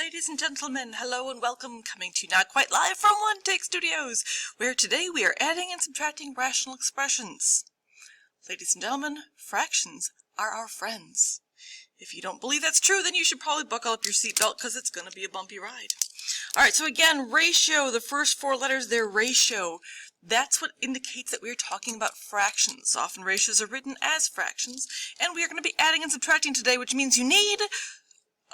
Ladies and gentlemen, hello and welcome, coming to you not quite live from One Take Studios, where today we are adding and subtracting rational expressions. Ladies and gentlemen, fractions are our friends. If you don't believe that's true, then you should probably buckle up your seatbelt because it's going to be a bumpy ride. Alright, so again, ratio, the first four letters there, ratio. That's what indicates that we're talking about fractions. Often ratios are written as fractions, and we are going to be adding and subtracting today, which means you need...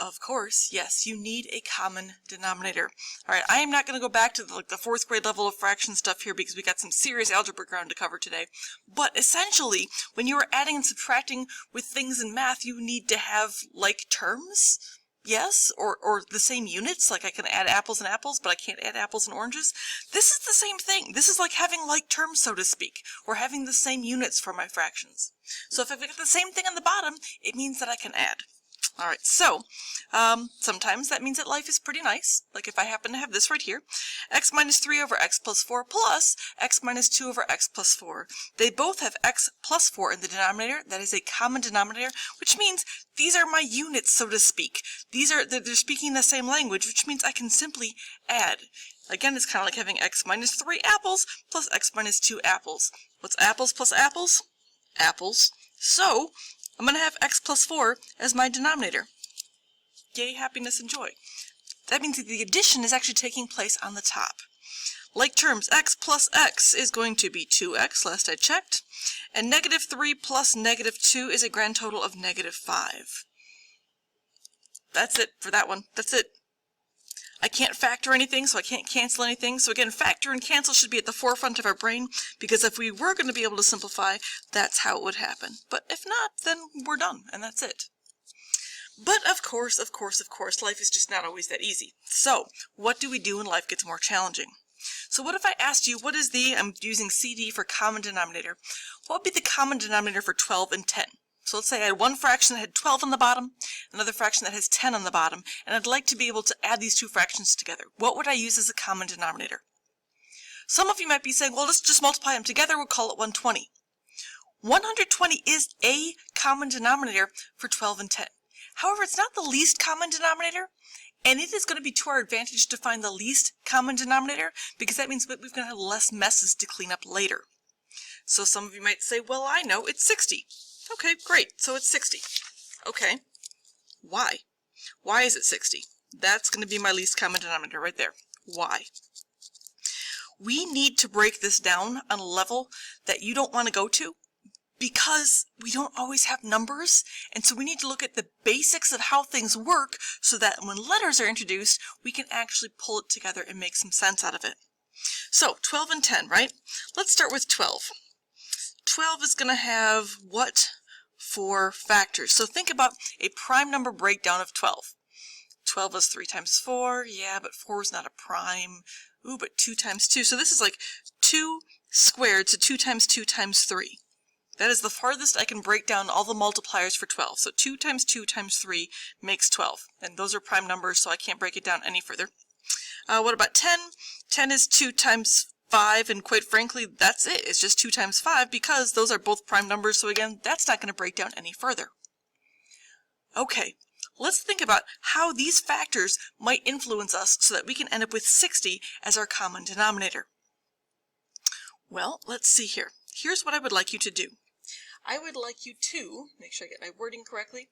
Of course, yes, you need a common denominator. Alright, I am not going to go back to the fourth grade level of fraction stuff here because we got some serious algebra ground to cover today. But essentially, when you are adding and subtracting with things in math, you need to have like terms. Yes, or the same units, like I can add apples and apples, but I can't add apples and oranges. This is the same thing. This is like having like terms, so to speak, or having the same units for my fractions. So if I've got the same thing on the bottom, it means that I can add. Alright, so, sometimes that means that life is pretty nice, like if I happen to have this right here, x minus 3 over x plus 4 plus x minus 2 over x plus 4. They both have x plus 4 in the denominator. That is a common denominator, which means these are my units, so to speak. They're speaking the same language, which means I can simply add. Again, it's kind of like having x minus 3 apples plus x minus 2 apples. What's apples plus apples? Apples. So, I'm going to have x plus 4 as my denominator. Yay, happiness, and joy. That means that the addition is actually taking place on the top. Like terms, x plus x is going to be 2x, last I checked, and negative 3 plus negative 2 is a grand total of negative 5. That's it for that one. That's it. I can't factor anything, so I can't cancel anything. So again, factor and cancel should be at the forefront of our brain, because if we were going to be able to simplify, that's how it would happen. But if not, then we're done, and that's it. But of course, life is just not always that easy. So, what do we do when life gets more challenging? So what if I asked you, what is I'm using CD for common denominator, what would be the common denominator for 12 and 10? So let's say I had one fraction that had 12 on the bottom, another fraction that has 10 on the bottom, and I'd like to be able to add these two fractions together. What would I use as a common denominator? Some of you might be saying, well, let's just multiply them together, we'll call it 120. 120 is a common denominator for 12 and 10. However, it's not the least common denominator, and it is going to be to our advantage to find the least common denominator, because that means that we're going to have less messes to clean up later. So some of you might say, well, I know, it's 60. Okay, great. So it's 60. Okay. Why? Why is it 60? That's going to be my least common denominator right there. Why? We need to break this down on a level that you don't want to go to because we don't always have numbers, and so we need to look at the basics of how things work so that when letters are introduced, we can actually pull it together and make some sense out of it. So 12 and 10, right? Let's start with 12. 12 is going to have what for factors? So think about a prime number breakdown of 12. 12 is 3 times 4. Yeah, but 4 is not a prime. Ooh, but 2 times 2. So this is like 2 squared, so 2 times 2 times 3. That is the farthest I can break down all the multipliers for 12. So 2 times 2 times 3 makes 12. And those are prime numbers, so I can't break it down any further. What about 10? 10 is 2 times 5, and quite frankly, that's it. It's just 2 times 5 because those are both prime numbers, so again, that's not going to break down any further. Okay, let's think about how these factors might influence us so that we can end up with 60 as our common denominator. Well, let's see here. Here's what I would like you to do. I would like you to, make sure I get my wording correctly,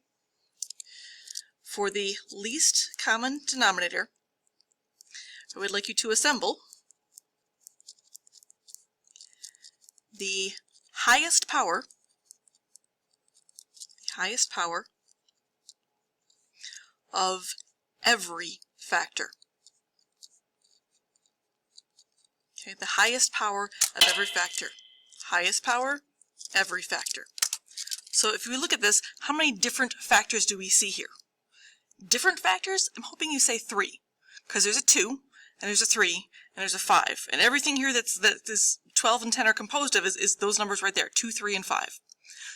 for the least common denominator, I would like you to assemble the highest power of every factor. Okay, the highest power of every factor. Highest power, every factor. So if we look at this, how many different factors do we see here? Different factors? I'm hoping you say 3, because there's a 2, and there's a 3, and there's a 5. And everything here that this 12 and 10 are composed of is those numbers right there, 2, 3, and 5.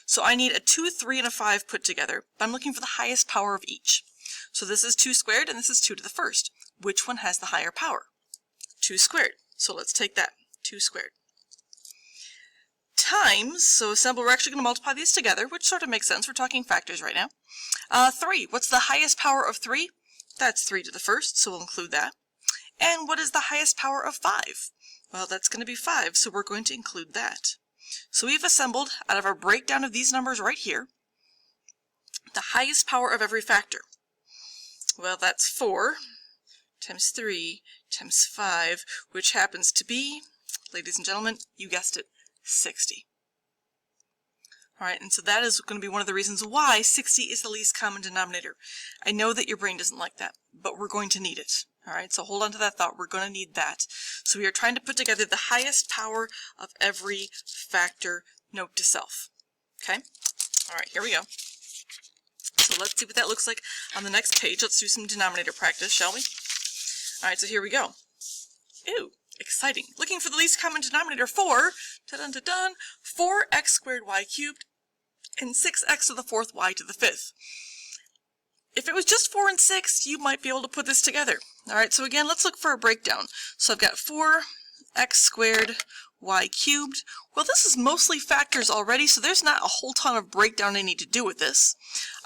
So I need a 2, 3, and a 5 put together, but I'm looking for the highest power of each. So this is 2 squared, and this is 2 to the first. Which one has the higher power? 2 squared. So let's take that, 2 squared. Times, so assemble, we're actually going to multiply these together, which sort of makes sense. We're talking factors right now. 3, what's the highest power of 3? That's 3 to the first, so we'll include that. And what is the highest power of 5? Well, that's going to be 5, so we're going to include that. So we've assembled, out of our breakdown of these numbers right here, the highest power of every factor. Well, that's 4 times 3 times 5, which happens to be, ladies and gentlemen, you guessed it, 60. All right, and so that is going to be one of the reasons why 60 is the least common denominator. I know that your brain doesn't like that, but we're going to need it. All right, so hold on to that thought. We're going to need that. So we are trying to put together the highest power of every factor, note to self. Okay? All right, here we go. So let's see what that looks like on the next page. Let's do some denominator practice, shall we? All right, so here we go. Ooh, exciting. Looking for the least common denominator for, 4x squared y cubed and 6x to the fourth y to the fifth. If it was just 4 and 6, you might be able to put this together. All right, so again, let's look for a breakdown. So I've got 4x squared y cubed. Well, this is mostly factors already, so there's not a whole ton of breakdown I need to do with this.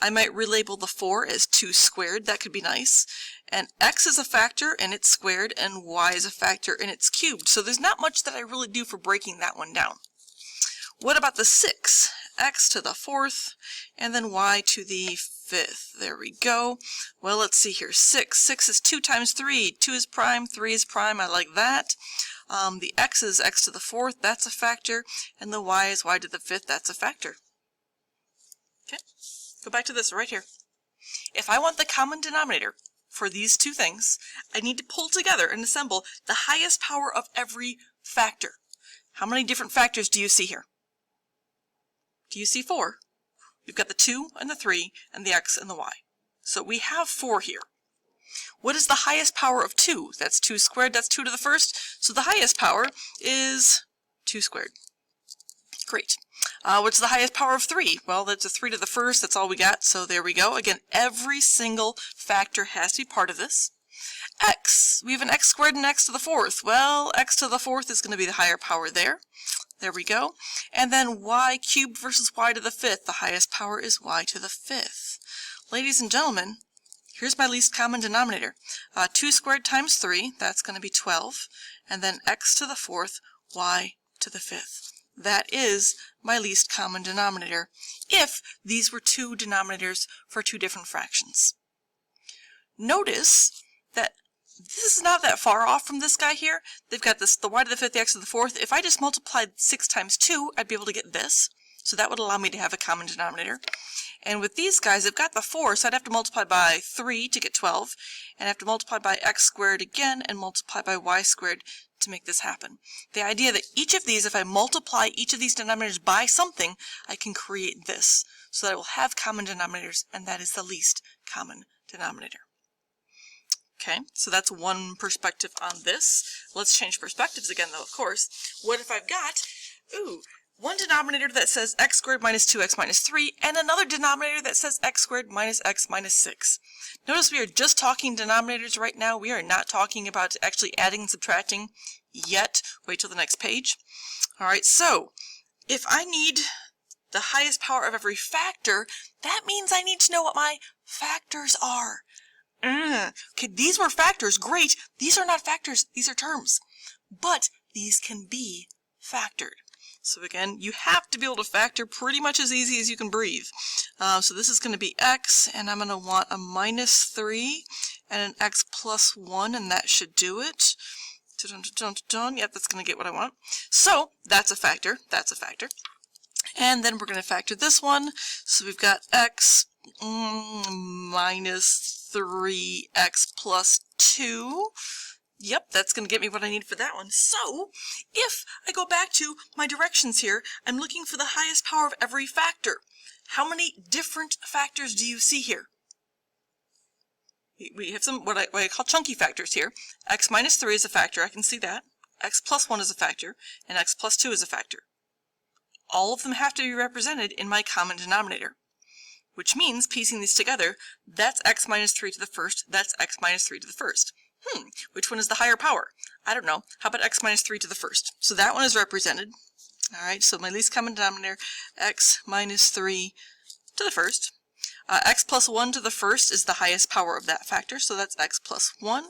I might relabel the 4 as 2 squared. That could be nice. And x is a factor, and it's squared, and y is a factor, and it's cubed. So there's not much that I really do for breaking that one down. What about the 6? X to the fourth, and then y to the fifth. There we go. Well, let's see here. 6. 6 is 2 times 3. 2 is prime, 3 is prime. I like that. The x is x to the fourth. That's a factor. And the y is y to the fifth. That's a factor. Okay. Go back to this right here. If I want the common denominator for these two things, I need to pull together and assemble the highest power of every factor. How many different factors do you see here? Do you see 4? We've got the 2 and the 3 and the x and the y. So we have 4 here. What is the highest power of 2? That's 2 squared, that's 2 to the first. So the highest power is 2 squared. Great. What's the highest power of 3? Well, that's a 3 to the first, that's all we got. So there we go. Again, every single factor has to be part of this. X. We have an x squared and x to the fourth. Well, x to the fourth is going to be the higher power there. There we go. And then y cubed versus y to the fifth. The highest power is y to the fifth. Ladies and gentlemen, here's my least common denominator. 2 squared times 3, that's going to be 12. And then x to the fourth, y to the fifth. That is my least common denominator if these were two denominators for two different fractions. Notice that this is not that far off from this guy here. They've got this, the y to the fifth, the x to the fourth. If I just multiplied 6 times 2, I'd be able to get this. So that would allow me to have a common denominator. And with these guys, I've got the 4, so I'd have to multiply by 3 to get 12. And I have to multiply by x squared again and multiply by y squared to make this happen. The idea that each of these, if I multiply each of these denominators by something, I can create this. So that I will have common denominators, and that is the least common denominator. Okay, so that's one perspective on this. Let's change perspectives again, though, of course. What if I've got, one denominator that says x squared minus 2x minus 3, and another denominator that says x squared minus x minus 6. Notice we are just talking denominators right now. We are not talking about actually adding and subtracting yet. Wait till the next page. All right, so if I need the highest power of every factor, that means I need to know what my factors are. Okay, these were factors. Great. These are not factors. These are terms. But these can be factored. So again, you have to be able to factor pretty much as easy as you can breathe. So this is going to be x, and I'm going to want a minus 3 and an x plus 1, and that should do it. Yep, that's going to get what I want. So that's a factor. That's a factor. And then we're going to factor this one. So we've got x minus 3x plus 2. Yep, that's going to get me what I need for that one. So, if I go back to my directions here, I'm looking for the highest power of every factor. How many different factors do you see here? We have some, what I call chunky factors here. X minus 3 is a factor, I can see that. X plus 1 is a factor, and x plus 2 is a factor. All of them have to be represented in my common denominator. Which means, piecing these together, that's x minus 3 to the first, that's x minus 3 to the first. Which one is the higher power? I don't know. How about x minus 3 to the first? So that one is represented. All right, so my least common denominator, x minus 3 to the first. X plus 1 to the first is the highest power of that factor, so that's x plus 1.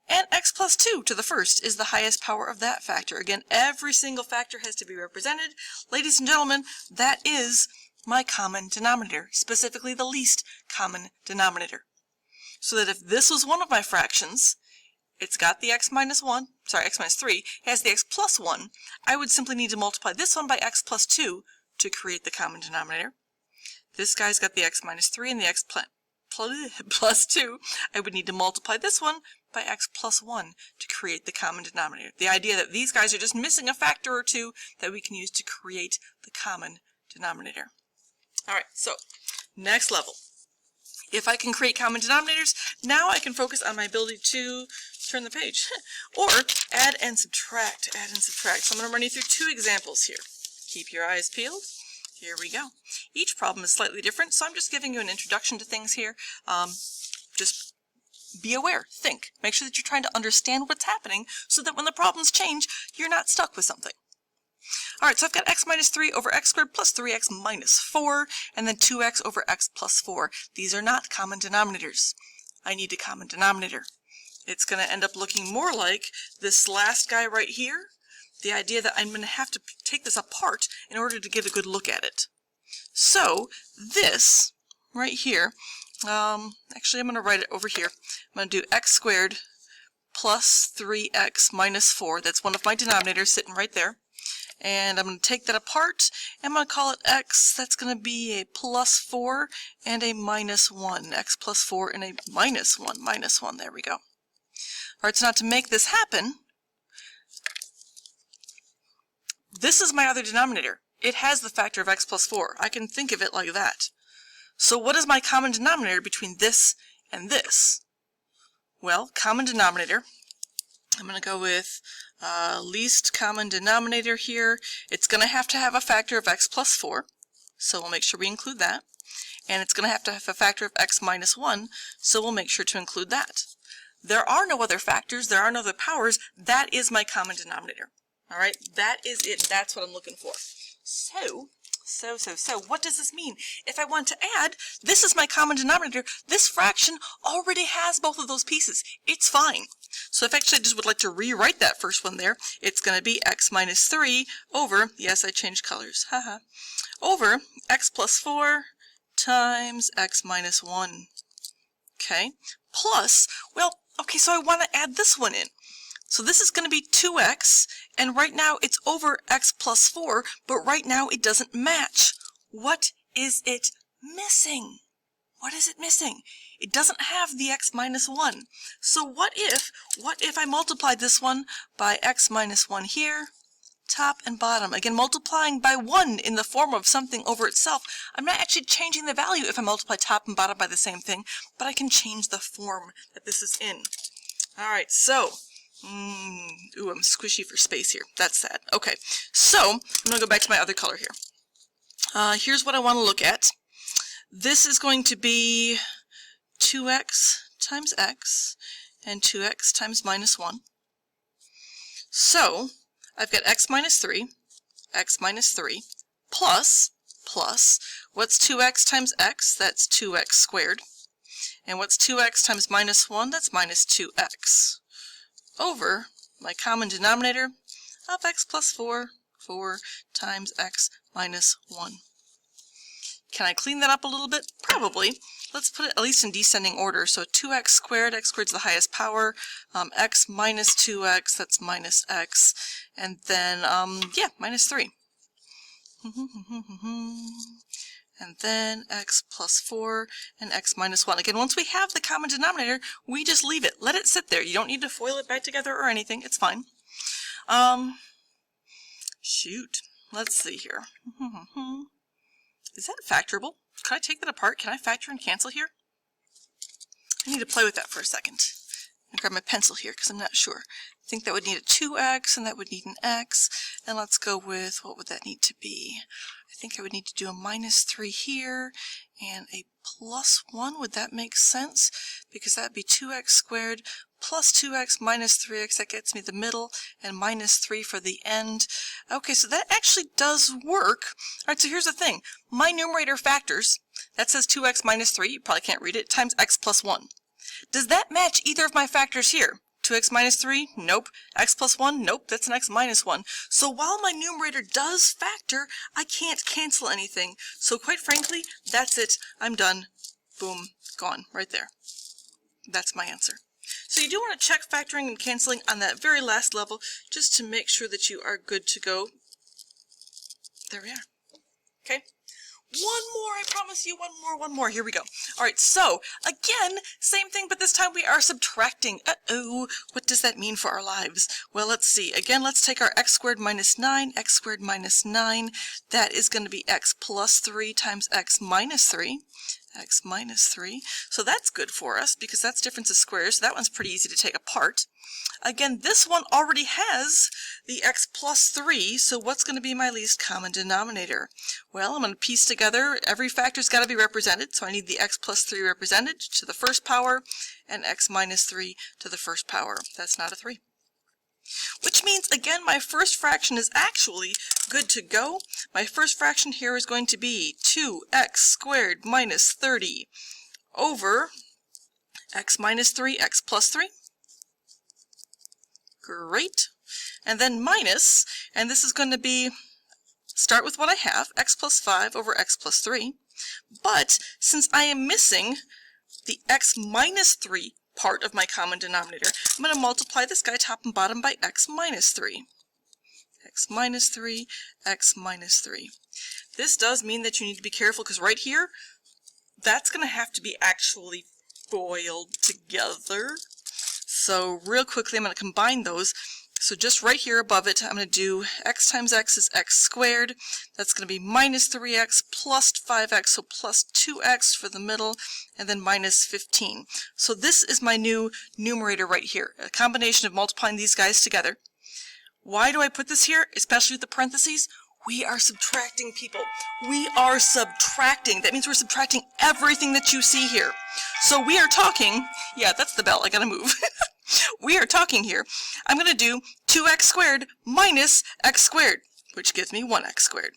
And x plus 2 to the first is the highest power of that factor. Again, every single factor has to be represented. Ladies and gentlemen, that is my common denominator, specifically the least common denominator. So that if this was one of my fractions, it's got the x minus 3, has the x plus 1, I would simply need to multiply this one by x plus 2 to create the common denominator. This guy's got the x minus 3 and the x plus 2. I would need to multiply this one by x plus 1 to create the common denominator. The idea that these guys are just missing a factor or two that we can use to create the common denominator. Alright, so next level. If I can create common denominators, now I can focus on my ability to turn the page. Or add and subtract, So I'm going to run you through two examples here. Keep your eyes peeled. Here we go. Each problem is slightly different, so I'm just giving you an introduction to things here. Just be aware, think. Make sure that you're trying to understand what's happening so that when the problems change, you're not stuck with something. Alright, so I've got x minus 3 over x squared plus 3x minus 4, and then 2x over x plus 4. These are not common denominators. I need a common denominator. It's going to end up looking more like this last guy right here. The idea that I'm going to have to take this apart in order to get a good look at it. So this right here, actually I'm going to write it over here. I'm going to do x squared plus 3x minus 4. That's one of my denominators sitting right there. And I'm going to take that apart. I'm going to call it x. That's going to be a plus 4 and a minus 1. X plus 4 and a minus 1. Minus 1. There we go. Alright, so now to make this happen, this is my other denominator. It has the factor of x plus 4. I can think of it like that. So what is my common denominator between this and this? Well, common denominator, I'm going to go with least common denominator here. It's going to have a factor of x plus 4, so we'll make sure we include that. And it's going to have a factor of x minus 1, so we'll make sure to include that. There are no other factors, there are no other powers. That is my common denominator. Alright, that is it. That's what I'm looking for. So, what does this mean? If I want to add, this is my common denominator. This fraction already has both of those pieces. It's fine. So if actually I just would like to rewrite that first one there, it's going to be x minus 3 over, yes, I changed colors, haha, over x plus 4 times x minus 1. Okay, plus, well, okay, so I want to add this one in. So this is going to be 2x, and right now it's over x plus 4, but right now it doesn't match. What is it missing? What is it missing? It doesn't have the x minus 1. So what if I multiplied this one by x minus 1 here, top and bottom? Again, multiplying by 1 in the form of something over itself. I'm not actually changing the value if I multiply top and bottom by the same thing, but I can change the form that this is in. Alright, so, ooh, I'm squishy for space here. That's sad. Okay, so, I'm going to go back to my other color here. Here's what I want to look at. This is going to be 2x times x and 2x times minus 1. So, I've got x minus 3, plus, what's 2x times x? That's 2x squared. And what's 2x times minus 1? That's minus 2x. Over my common denominator of x plus 4 times x minus 1. Can I clean that up a little bit? Probably. Let's put it at least in descending order. So 2x squared is the highest power, x minus 2x, that's minus x, and then, yeah, minus 3. And then x plus 4 and x minus 1. Again, once we have the common denominator, we just leave it. Let it sit there. You don't need to FOIL it back together or anything. It's fine. Shoot. Let's see here. Is that factorable? Could I take that apart? Can I factor and cancel here? I need to play with that for a second. I'm gonna grab my pencil here because I'm not sure. I think that would need a 2x and that would need an x. And let's go with, what would that need to be? I think I would need to do a -3 here and a +1. Would that make sense? Because that would be 2x squared plus 2x minus 3x. That gets me the middle, and -3 for the end. Okay, so that actually does work. All right, so here's the thing. My numerator factors, that says 2x minus 3, you probably can't read it, times x plus 1. Does that match either of my factors here? 2x minus 3? Nope. X plus 1? Nope, that's an x minus 1. So while my numerator does factor, I can't cancel anything. So quite frankly, that's it. I'm done. Boom. Gone. Right there. That's my answer. So you do want to check factoring and canceling on that very last level just to make sure that you are good to go. There we are. Okay. One more, I promise you, one more. Here we go. All right, so again, same thing, but this time we are subtracting. Uh-oh, what does that mean for our lives? Well, let's see. Again, let's take our x squared minus 9, x squared minus 9. That is going to be x plus 3 times x minus 3. X minus 3. So that's good for us because that's difference of squares. So that one's pretty easy to take apart. Again, this one already has the x plus 3, so what's going to be my least common denominator? Well, I'm going to piece together, every factor's got to be represented, so I need the x plus 3 represented to the first power, and x minus 3 to the first power. That's not a 3. Which means, again, my first fraction is actually good to go. My first fraction here is going to be 2x squared minus 30 over x minus 3, x plus 3. Great. And then minus, and this is going to be, start with what I have, x plus 5 over x plus 3. But since I am missing the x minus 3 part of my common denominator, I'm going to multiply this guy top and bottom by x minus 3. X minus 3, x minus 3. This does mean that you need to be careful because right here, that's going to have to be actually boiled together. So real quickly, I'm going to combine those. So just right here above it, I'm going to do x times x is x squared. That's going to be minus 3x plus 5x, so plus 2x for the middle, and then minus 15. So this is my new numerator right here, a combination of multiplying these guys together. Why do I put this here, especially with the parentheses? We are subtracting, people. We are subtracting. That means we're subtracting everything that you see here. So we are talking, yeah, that's the bell, I gotta move. We are talking here. I'm going to do 2x squared minus x squared, which gives me 1x squared.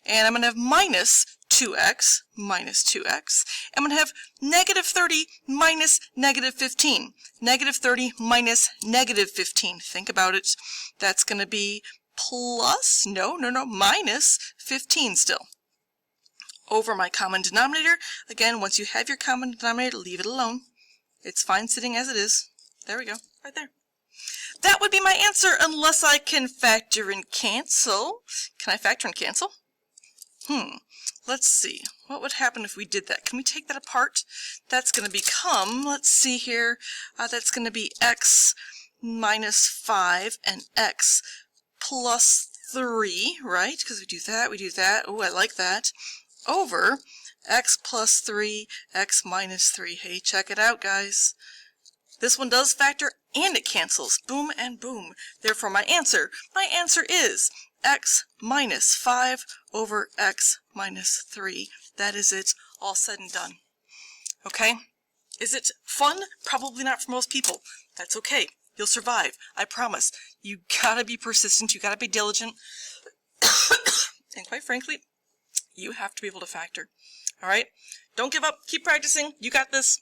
And I'm going to have minus 2x minus 2x. I'm going to have negative 30 minus negative 15. Negative 30 minus negative 15. Think about it. That's going to be plus, minus 15 still. Over my common denominator. Again, once you have your common denominator, leave it alone. It's fine sitting as it is. There we go, right there. That would be my answer unless I can factor and cancel. Can I factor and cancel? Let's see. What would happen if we did that? Can we take that apart? That's going to become, let's see here, that's going to be x minus 5 and x plus 3, right? Because we do that. Oh, I like that. Over x plus 3, x minus 3. Hey, check it out, guys. This one does factor and it cancels. Boom and boom. Therefore, my answer is x minus 5 over x minus 3. That is it, all said and done. Okay? Is it fun? Probably not for most people. That's okay. You'll survive. I promise. You gotta be persistent. You gotta be diligent. And quite frankly, you have to be able to factor. All right? Don't give up. Keep practicing. You got this.